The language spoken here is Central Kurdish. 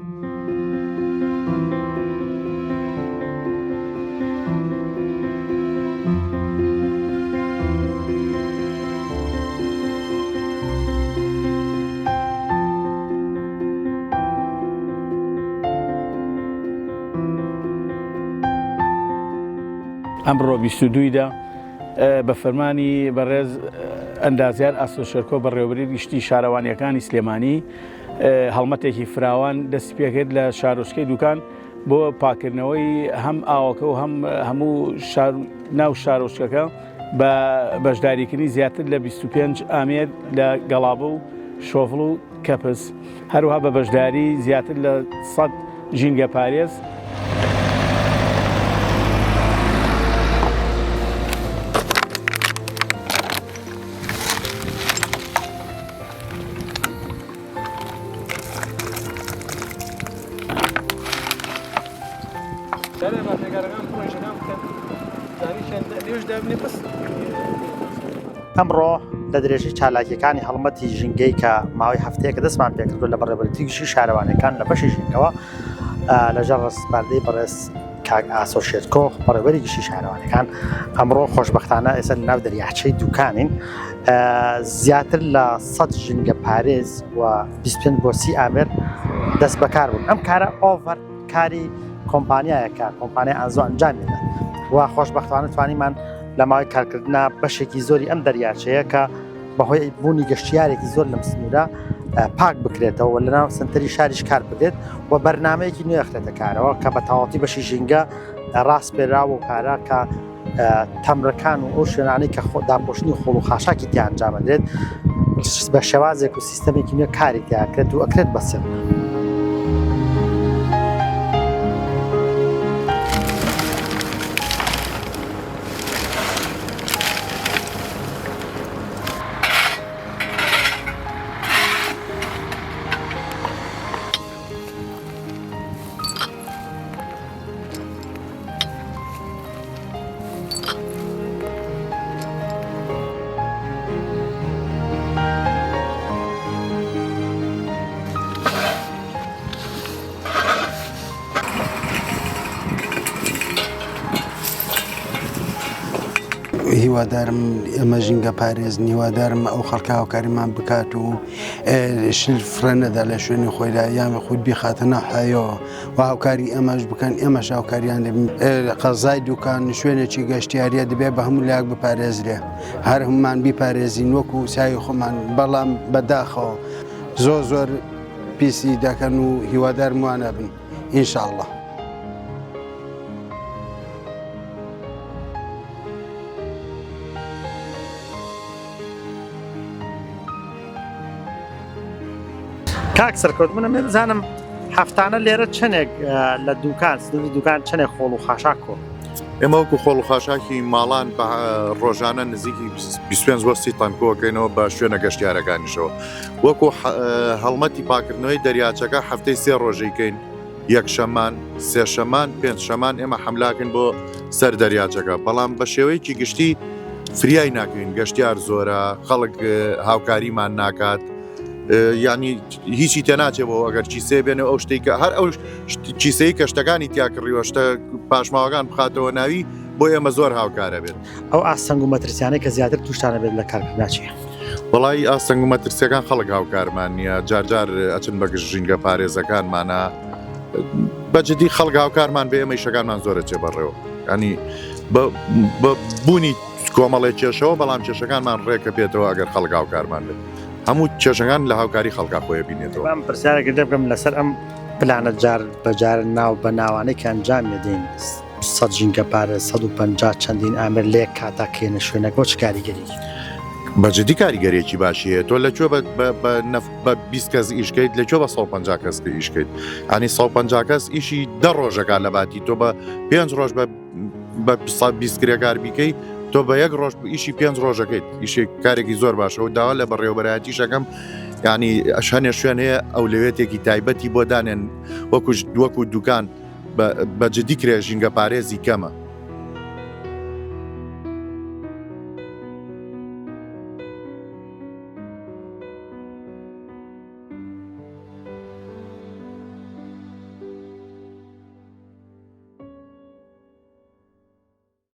ئەمڕۆ 22دا بە فەرمانی بەڕێز ئەندازیار ئاسۆشێرکۆ بەڕێوەبەری گشتی شارەوانیەکانی سلێمانی هەڵمەتێکی فراوان دەستی پێکرد لە شارۆچکەی دوکان بۆ پاکردنەوەی هەم ئاوەکە و هەموو ناو شارۆچکەکە بە بەشداریکردنی زیاتر لە 25 ئامێر لە گەڵابە و شۆڤڵ و کەپس، هەروەها بە بەشداری زیاتر لە 100 ژینگە پارێز. ئەمڕۆ لە درێژی چالاکیەکانی هەڵمەتی ژینگەی کە ماوەی هەفتەیەکە دەستمان پێکردو لە بەڕێوەبەری گشتی شارەوانیەکان لە بەشی ژینگەوە لەژێر ڕستباردەی بەڕێز کاک ئاسۆشێرکۆ بەڕێوەبەری گشتی شارەوانیەکان ئەمڕۆ خۆشبەختانە ئێستا لە ناو دەریاچەی دوکانین. زیاتر لە 100 ژینگە پارێز و 25 بۆ 30 ئامێر دەست بەکار بوون. ئەم کارە ئۆڤەر کاری کۆمپانیایەکە کۆمپانیای ئەنزۆ ئەنجامیدا و خۆشبەختانە توانیمان لە ماوەی کارکردنا بەشێکی زۆری ئەم دەریاچەیە کە بەهۆی بوونی گەشتیارێکی زۆر لەم سنوورە پاک بکرێتەوە و لەناو سنتەری شاریش کار بدێت و بەرنامەیەکی نوێ خرێتە کارەوە کە بە تەواوەتی بەشی ژینگە ڕاست پێراوە و کارە کە تەمرەکان و ئەو شوێنانەی کە داپۆشتنی خۆڵ و خاشاکی تیا ئەنجامەدرێت بە شێوازێک و سیستەمێکی نوێ کاری تیاکرێت و ئەکرێت بەسێت. هیوادارم ئێمە ژینگە پارێزن، هیوادارم ئەو خەڵکە هاوکاریمان بکات و شل فرە نەدا لە شوێنی خۆیدا یامە خود بیخاتە ناحایەوە و هاوکاری ئەمەش بکەن، ئێمەش هاوکاریان قەزای دوکان شوێنێکی گەشتیاریە دەبێت بە هەموو لایەک بپارێزرێ، هەر هەمومان بیپارێزین وەکو سای خۆمان، بەڵام بەداخەوە زۆر پیسی دەکەن و هیوادارم وانە بن ئینشاءڵڵا. کاک سەرکەوتبوونە مێ بزانم هەفتانە لێرە چەندێک لە دوکان سنووری دوکان چەندێک خۆڵ و خاشاک کۆ؟ ئێمە وەکو خۆڵ و خاشاکی ماڵان بە ڕۆژانە نزیکی 25 بۆ 30 تەن کۆکەینەوە بە شوێنە گەشتیارەکانیشەوە. وەکو هەڵمەتی پاکردنەوەی دەریاچەکە هەفتەی 3 ڕۆژێکین، یەک شەمان، 3 شەمان، 5 شەمان ئێمە حەملاکن بۆ سەر دەریاچەکە، بەڵام بە شێوەیەکی گشتی فریای ناکەین، گەشتیار زۆرە، خەڵک هاوکاریمان ناکات، ینی هیچی تێناچێ بۆ ئەگەر چیسێ بێنێ ئەو شتێککە هەر ئەو چیسەی کە شتەکانی تیاکڕیوە شتە پاشماوەکان بخاتەوە ناوی بۆ ئێمە زۆر هاوکارە بێت. ئەو ئاسەنگ و مەترسیانەی کە زیاتر تووشتانە بێت لە کارکردناچێ؟ وڵی ئاسەنگ و مەترسیەکان خەڵک هاوکارمان نییە، جارجار ئەچن بە ژینگە پارێزەکانمانە بەجددی خەڵک هاوکارمان بێ ئێمە شەکانمان زۆرە چێ بەڕێوە، ینی بوونی کۆمەڵی کێشەوە، بەڵام کێشەکانمان ڕێکە بێتەوە ئەگەر خەڵک هاوکارمان بێت. هەموو کێشەکان لە هاوکاری خەڵکا خۆی بینێتەوە. ئەم پرسیارێکی دەبم لەسەر ئەم پلانە جار بەجار ناو بە ناوانەی کە ئەنجام دەدەین 100 ژینگە پارێز 150 چەندین ئامێر لێک کاتاکێنە شوێنەکە چ کاریگەری؟ بەجددی کاریگەریەکی باشیە، تۆ لەکوێ بە 20 کەس ئیشکەیت لەکوێ بە 150 کەس ئیشکەیت، ئەنی 150 کەس ئیشی 10 ڕۆژەکە لە باتی تۆ بە 5 ڕۆژ بە 20 کرێکار بیکەی تۆ بە 1 ڕۆژ ئیشی 5 ڕۆژەکەیت، ئیشێک کارێکی زۆر باشەوە داوا لە بەڕێوەبەرایەتی شەکەم، ینی ئەشانێ شوێن هەیە ئەولوێتێکی تایبەتی بۆ دانێن وەکو دوکان بە جددی کرێ ژینگە پارێزی کەمە.